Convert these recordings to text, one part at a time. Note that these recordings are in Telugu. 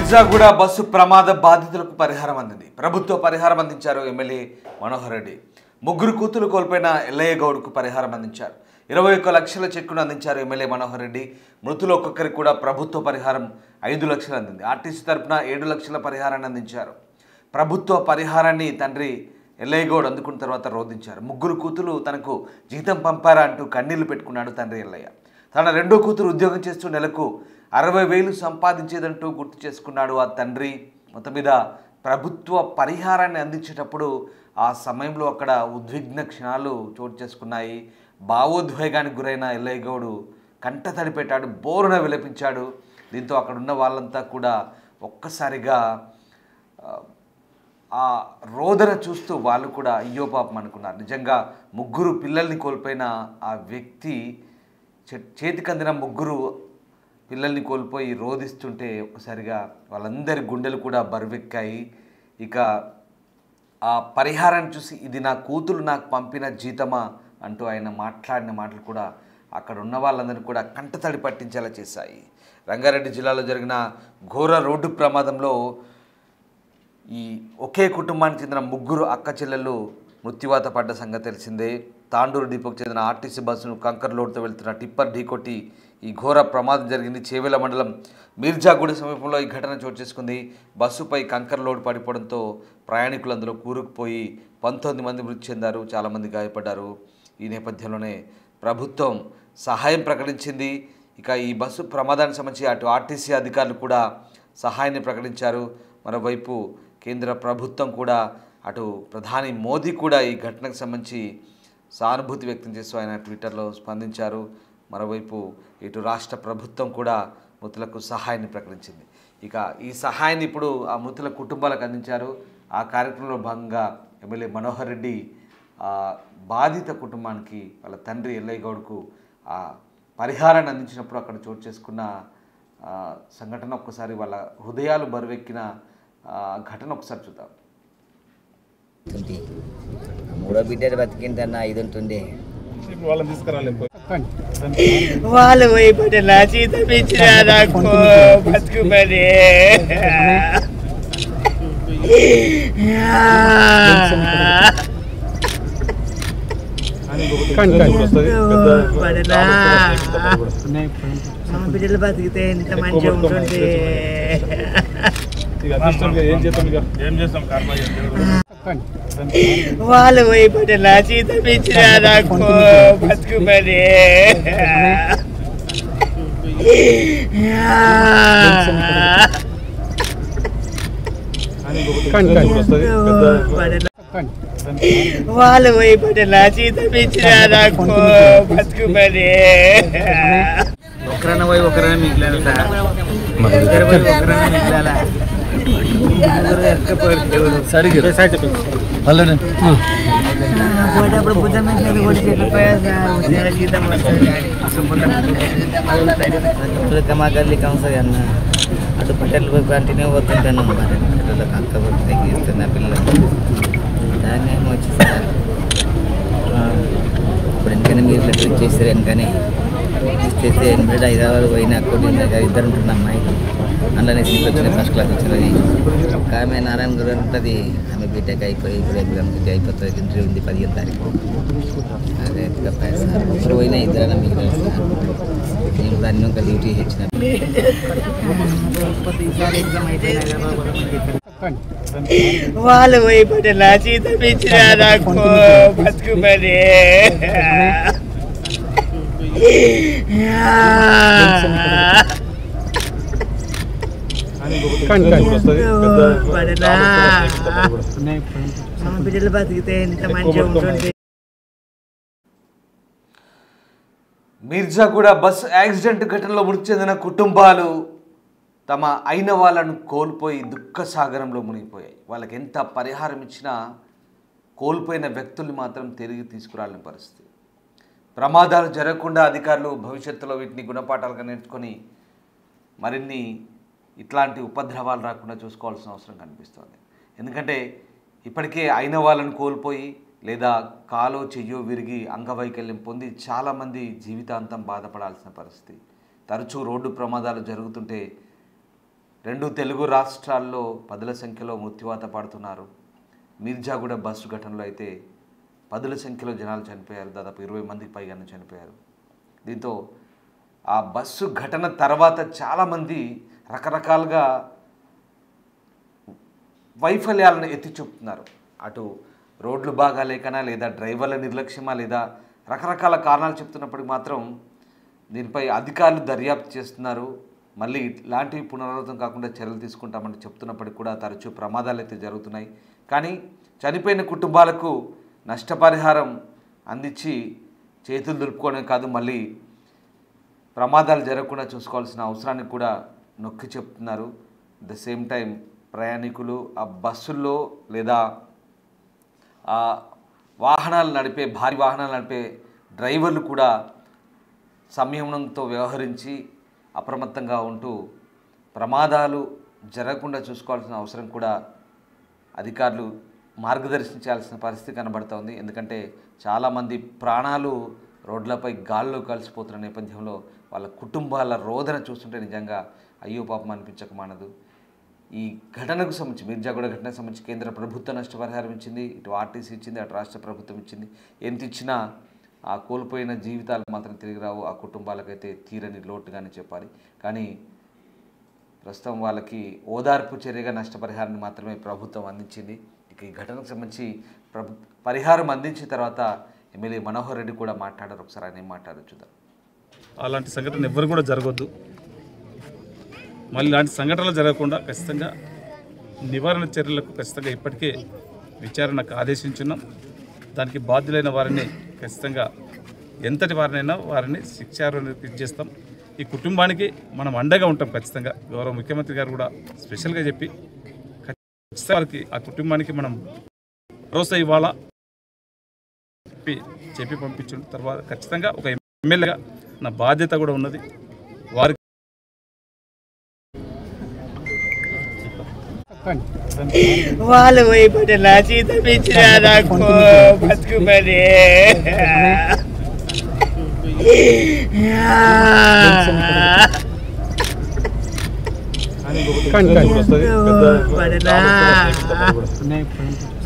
మిర్జాగూడ బస్సు ప్రమాద బాధితులకు పరిహారం అందింది. ప్రభుత్వ పరిహారం అందించారు ఎమ్మెల్యే మనోహర్ రెడ్డి. ముగ్గురు కూతురు కోల్పోయిన ఎల్లయ్య గౌడ్కు పరిహారం అందించారు. 21 లక్షల చెక్కును అందించారు ఎమ్మెల్యే మనోహర్ రెడ్డి. మృతులు ఒక్కొక్కరికి కూడా ప్రభుత్వ పరిహారం 5 లక్షలు అందింది. ఆర్టీసీ తరపున 7 లక్షల పరిహారాన్ని అందించారు. ప్రభుత్వ పరిహారాన్ని తండ్రి ఎల్లయ్య గౌడ్ అందుకున్న తర్వాత రోధించారు. ముగ్గురు కూతురు తనకు జీతం పంపారా అంటూ కన్నీళ్లు పెట్టుకున్నాడు తండ్రి ఎల్లయ్య. తన రెండో కూతురు ఉద్యోగం చేస్తూ నెలకు 60,000 సంపాదించేదంటూ గుర్తు చేసుకున్నాడు ఆ తండ్రి. మొత్తం మీద ప్రభుత్వ పరిహారాన్ని అందించేటప్పుడు ఆ సమయంలో అక్కడ ఉద్విగ్న క్షణాలు చోటు చేసుకున్నాయి. భావోద్వేగానికి గురైన ఎల్లయ్య గౌడ్ కంటతడి పెట్టాడు, బోరున విలపించాడు. దీంతో అక్కడ ఉన్న వాళ్ళంతా కూడా ఒక్కసారిగా ఆ రోదన చూస్తూ వాళ్ళు కూడా అయ్యో పాపం అనుకున్నారు. నిజంగా ముగ్గురు పిల్లల్ని కోల్పోయిన ఆ వ్యక్తి చేతికందిన ముగ్గురు పిల్లల్ని కోల్పోయి రోధిస్తుంటే ఒక్కసారిగా వాళ్ళందరి గుండెలు కూడా బరువెక్కాయి. ఇక ఆ పరిహారాన్ని చూసి ఇది నా కూతురు నాకు పంపిన జీతమా అంటూ ఆయన మాట్లాడిన మాటలు కూడా అక్కడ ఉన్న వాళ్ళందరినీ కూడా కంటతడి పట్టించేలా చేశాయి. రంగారెడ్డి జిల్లాలో జరిగిన ఘోర రోడ్డు ప్రమాదంలో ఈ ఒకే కుటుంబానికి చెందిన ముగ్గురు అక్క చెల్లెళ్ళు మృత్యువాత పడ్డ సంగతి తెలిసిందే. తాండూరు డిపోకు చెందిన ఆర్టీసీ బస్సును కంకర్ లోడ్తో వెళ్తున్న టిప్పర్ ఢీకొట్టి ఈ ఘోర ప్రమాదం జరిగింది. చేవెల మండలం మిర్జాగూడ సమీపంలో ఈ ఘటన చోటు చేసుకుంది. బస్సుపై కంకర్ లోడ్ పడిపోవడంతో ప్రయాణికులు అందులో కూరుకుపోయి 19 మంది మృతి చెందారు, చాలామంది గాయపడ్డారు. ఈ నేపథ్యంలోనే ప్రభుత్వం సహాయం ప్రకటించింది. ఇక ఈ బస్సు ప్రమాదానికి సంబంధించి అటు ఆర్టీసీ అధికారులు కూడా సహాయాన్ని ప్రకటించారు. మరోవైపు కేంద్ర ప్రభుత్వం కూడా అటు ప్రధాని మోదీ కూడా ఈ ఘటనకు సంబంధించి సానుభూతి వ్యక్తం చేస్తూ ఆయన ట్విట్టర్లో స్పందించారు. మరోవైపు ఇటు రాష్ట్ర ప్రభుత్వం కూడా మృతులకు సహాయాన్ని ప్రకటించింది. ఇక ఈ సహాయాన్ని ఇప్పుడు ఆ మృతుల కుటుంబాలకు అందించారు. ఆ కార్యక్రమంలో భాగంగా ఎమ్మెల్యే మనోహర్ రెడ్డి బాధిత కుటుంబానికి వాళ్ళ తండ్రి ఎల్లయ్య గౌడ్కు ఆ పరిహారాన్ని అందించినప్పుడు అక్కడ చోటు చేసుకున్న సంఘటన ఒక్కసారి వాళ్ళ హృదయాలు బరువెక్కిన ఘటన ఒకసారి చూద్దాం. మూడో బిడ్డ బతికిందన్న 5 ఉంటుండే వాళ్ళని తీసుకురాలేదు. వాళ్ళు పోయిపోతే నా జీతం ఇచ్చినా నాకు బతుకుమని మా బిడ్డలు బతికితే ఎంత మంచిగా ఉంటుంది. వాళ్ళు పోయిపోతే నా జీతం ఇచ్చినా నాకు బతుకుమని వాళ్ళు పోయిపోతే నా జీతం ఇచ్చినా నాకు బతుకుమని ఒకరైనా పోయి ఒకరైనా మిగిలాను సార్. ఇద్దరు పోయి ఒకరైనా మిగిలాలా పోయేటప్పుడు బుద్ధం మీద కూడా చెప్పిపోయా సార్. జీతం వస్తుంది మా గల్లీ కౌన్సర్ అన్న అటు పట్టెలు పోయి కంటిన్యూ పోతుంటాను. పిల్లలకు అక్క తగ్గిస్తున్నా పిల్లలకు దాన్ని ఏమో వచ్చి సార్ ఇప్పుడు ఎందుకని మీరు లెటర్ ఇచ్చేస్తారు ఎందుకని ఇచ్చేస్తే ఎనిమిది హైదరాబాద్ పోయిన అక్కడ ఇద్దరు ఉంటున్న అమ్మాయి అందులోనే సీట్ వచ్చినాయి, ఫస్ట్ క్లాస్ వచ్చినది. ఒక ఆమె నారాయణ గురు ఉంటుంది, ఆమె బీటెక్ అయిపోయి ఇప్పుడు ఎగ్జామ్ అయిపోతుంది. ఇంటర్వ్యూ ఉంది 15వ తారీఖు. అదే సార్ ఒకరు పోయినా ఇద్దరైనా మీకు నేను దాన్ని ఒక డ్యూటీ ఇచ్చిన వాళ్ళు పోయిపోతే నా జీతం ఇచ్చినా నాకు బతుకుమని బిడ్డలు బతికితే ఎంత మంచిగా ఉంటుంది. మిర్జాగూడ బస్సు యాక్సిడెంట్ ఘటనలో మృతి చెందిన కుటుంబాలు తమ అయిన వాళ్ళను కోల్పోయి దుఃఖ సాగరంలో మునిగిపోయాయి. వాళ్ళకి ఎంత పరిహారం ఇచ్చినా కోల్పోయిన వ్యక్తుల్ని మాత్రం తిరిగి తీసుకురాలని పరిస్థితి. ప్రమాదాలు జరగకుండా అధికారులు భవిష్యత్తులో వీటిని గుణపాఠాలుగా నేర్చుకొని మరిన్ని ఇట్లాంటి ఉపద్రవాలు రాకుండా చూసుకోవాల్సిన అవసరం కనిపిస్తుంది. ఎందుకంటే ఇప్పటికే అయిన వాళ్ళను కోల్పోయి లేదా కాలో చెయ్యో విరిగి అంగవైకల్యం పొంది చాలామంది జీవితాంతం బాధపడాల్సిన పరిస్థితి. తరచూ రోడ్డు ప్రమాదాలు జరుగుతుంటే రెండు తెలుగు రాష్ట్రాల్లో పదుల సంఖ్యలో మృత్యువాత పడుతున్నారు. మీర్జాగూడ బస్సు ఘటనలో అయితే పదుల సంఖ్యలో జనాలు చనిపోయారు. దాదాపు 20 మందికి పైగానే చనిపోయారు. దీంతో ఆ బస్సు ఘటన తర్వాత చాలామంది రకరకాలుగా వైఫల్యాలను ఎత్తి చూపుతున్నారు. అటు రోడ్లు బాగా లేకనా, లేదా డ్రైవర్ల నిర్లక్ష్యమా, లేదా రకరకాల కారణాలు చెప్తున్నప్పటికీ మాత్రం దీనిపై అధికారులు దర్యాప్తు చేస్తున్నారు. మళ్ళీ ఇలాంటివి పునరావృతం కాకుండా చర్యలు తీసుకుంటామని చెప్తున్నప్పటికీ కూడా తరచూ ప్రమాదాలు అయితే జరుగుతున్నాయి. కానీ చనిపోయిన కుటుంబాలకు నష్టపరిహారం అందించి చేతులు దులుపుకోవడం కాదు, మళ్ళీ ప్రమాదాలు జరగకుండా చూసుకోవాల్సిన అవసరాన్ని కూడా నొక్కి చెప్తున్నారు. ద సేమ్ టైం ప్రయాణికులు ఆ బస్సుల్లో లేదా ఆ భారీ వాహనాలు నడిపే డ్రైవర్లు కూడా సంయమనంతో వ్యవహరించి అప్రమత్తంగా ఉంటూ ప్రమాదాలు జరగకుండా చూసుకోవాల్సిన అవసరం కూడా అధికారులు మార్గదర్శించాల్సిన పరిస్థితి కనబడుతోంది. ఎందుకంటే చాలామంది ప్రాణాలు రోడ్లపై గాల్లో కలిసిపోతున్న నేపథ్యంలో వాళ్ళ కుటుంబాల రోదన చూస్తుంటే నిజంగా అయ్యో పాపం అనిపించక మానదు. ఈ ఘటనకు సంబంధించి మీర్జాగూడ ఘటనకు సంబంధించి కేంద్ర ప్రభుత్వం నష్టపరిహారం ఇచ్చింది, ఇటు ఆర్టీసీ ఇచ్చింది, అటు రాష్ట్ర ప్రభుత్వం ఇచ్చింది. ఎంత ఇచ్చినా ఆ కోల్పోయిన జీవితాలు మాత్రం తిరిగి రావు. ఆ కుటుంబాలకైతే తీరని లోటుగానే చెప్పాలి. కానీ ప్రస్తుతం వాళ్ళకి ఓదార్పు చర్యగా నష్టపరిహారాన్ని మాత్రమే ప్రభుత్వం అందించింది. ఇక ఈ ఘటనకు సంబంధించి పరిహారం అందించిన తర్వాత ఎమ్మెల్యే మనోహర్ రెడ్డి కూడా మాట్లాడారు. ఒకసారి ఆయన ఏం మాట్లాడారు చూద్దాం. అలాంటి సంఘటన ఎవ్వరు కూడా జరగొద్దు. మళ్ళీ ఇలాంటి సంఘటనలు జరగకుండా ఖచ్చితంగా నివారణ చర్యలకు ఖచ్చితంగా ఇప్పటికే విచారణకు ఆదేశించున్నాం. దానికి బాధ్యులైన వారిని ఖచ్చితంగా ఎంతటి వారినైనా వారిని శిక్షార్హులకు చేస్తాం. ఈ కుటుంబానికి మనం అండగా ఉంటాం ఖచ్చితంగా. గౌరవ ముఖ్యమంత్రి గారు కూడా స్పెషల్గా చెప్పి ఖచ్చితంగా వారికి ఆ కుటుంబానికి మనం భరోసా ఇవ్వాలా చెప్పి పంపించిన తర్వాత ఖచ్చితంగా ఒక ఎమ్మెల్యేగా నా బాధ్యత కూడా ఉన్నది. వారికి వాళ్ళు పోయిపోతే నా జీతం ఇచ్చినా నాకు బతుకుమని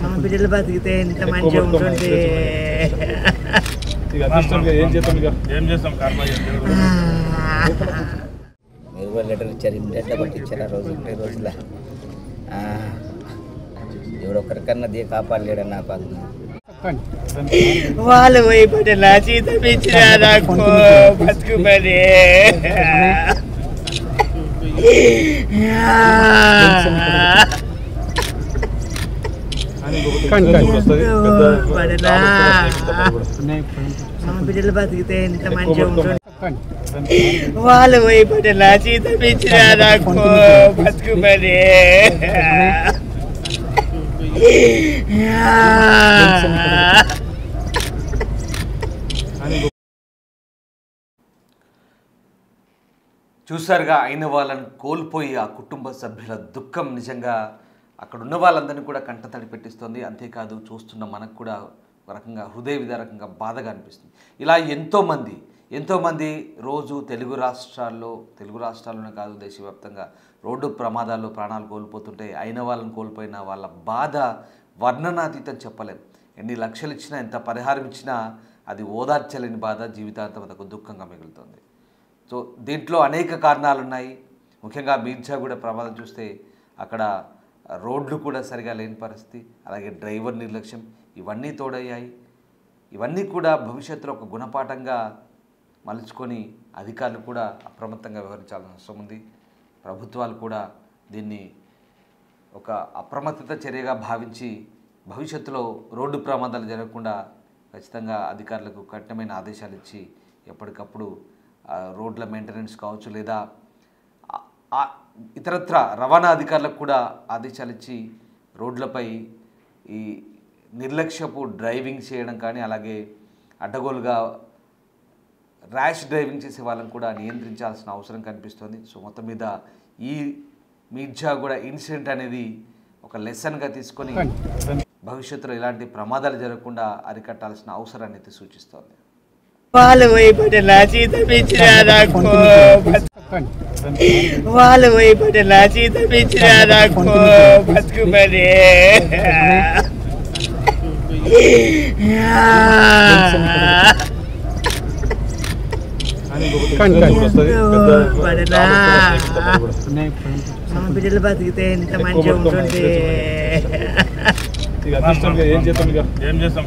మా బిడ్డలు బతికితే ఎంత మంచిగా ఉంటుంది. మీరు కూడా లెటర్ ఇచ్చారు, ఇమ్మీడియట్గా పట్టించారు. ఆ రోజు 2 రోజుల ఎవడొక్కరికన్నా దే కాపాడలేడు నా పనులు. వాళ్ళు పోయిపోతే నా జీతం ఇచ్చినా నాకు బతుకుమని మా బిడ్డలు బతికితే ఎంత మంచిగా ఉంటుంది. వాళ్ళు పోయిపోతే నా జీతం ఇచ్చినా నాకు బతుకుమని చూసారుగా అయిన వాళ్ళని కోల్పోయి ఆ కుటుంబ సభ్యుల దుఃఖం నిజంగా అక్కడ ఉన్న వాళ్ళందరినీ కూడా కంటతడి పెట్టిస్తుంది. అంతేకాదు చూస్తున్న మనకు కూడా ఒక రకంగా హృదయ విదారకంగా బాధగా అనిపిస్తుంది. ఇలా ఎంతోమంది రోజు తెలుగు రాష్ట్రాల్లోనే కాదు దేశవ్యాప్తంగా రోడ్డు ప్రమాదాల్లో ప్రాణాలు కోల్పోతుంటే అయిన వాళ్ళని కోల్పోయిన వాళ్ళ బాధ వర్ణనాతీతం చెప్పలేం. ఎన్ని లక్షలు ఇచ్చినా ఎంత పరిహారం ఇచ్చినా అది ఓదార్చలేని బాధ జీవితాంతం అదొక దుఃఖంగా మిగులుతుంది. సో దీంట్లో అనేక కారణాలు ఉన్నాయి. ముఖ్యంగా మీర్జాగూడ ప్రమాదం చూస్తే అక్కడ రోడ్లు కూడా సరిగా లేని పరిస్థితి, అలాగే డ్రైవర్ నిర్లక్ష్యం, ఇవన్నీ తోడయ్యాయి. ఇవన్నీ కూడా భవిష్యత్తులో ఒక గుణపాఠంగా మలుచుకొని అధికారులు కూడా అప్రమత్తంగా వ్యవహరించాల్సిన అవసరం ఉంది. ప్రభుత్వాలు కూడా దీన్ని ఒక అప్రమత్తత చర్యగా భావించి భవిష్యత్తులో రోడ్డు ప్రమాదాలు జరగకుండా ఖచ్చితంగా అధికారులకు కఠినమైన ఆదేశాలు ఇచ్చి ఎప్పటికప్పుడు రోడ్ల మెయింటెనెన్స్ కావచ్చు, లేదా ఇతరత్ర రవాణా అధికారులకు కూడా ఆదేశాలు ఇచ్చి రోడ్లపై ఈ నిర్లక్ష్యపు డ్రైవింగ్ చేయడం కానీ, అలాగే అడ్డగోలుగా ర్యాష్ డ్రైవింగ్ చేసే వాళ్ళని కూడా నియంత్రించాల్సిన అవసరం కనిపిస్తుంది. సో మొత్తం మీద ఈ మీర్జాగూడ ఇన్సిడెంట్ అనేది ఒక లెసన్గా తీసుకొని భవిష్యత్తులో ఇలాంటి ప్రమాదాలు జరగకుండా అరికట్టాల్సిన అవసరాన్ని అయితే సూచిస్తోంది. వాళ్ళు పోయిపోతే నా జీతం ఇచ్చినా నాకు వాళ్ళు పోయిపోతే నా జీతం ఇచ్చినా నాకు బతుకుమని మా బిడ్డలు బతికితే ఎంత మంచిగా ఉంటుంది. ఏం చేస్తాం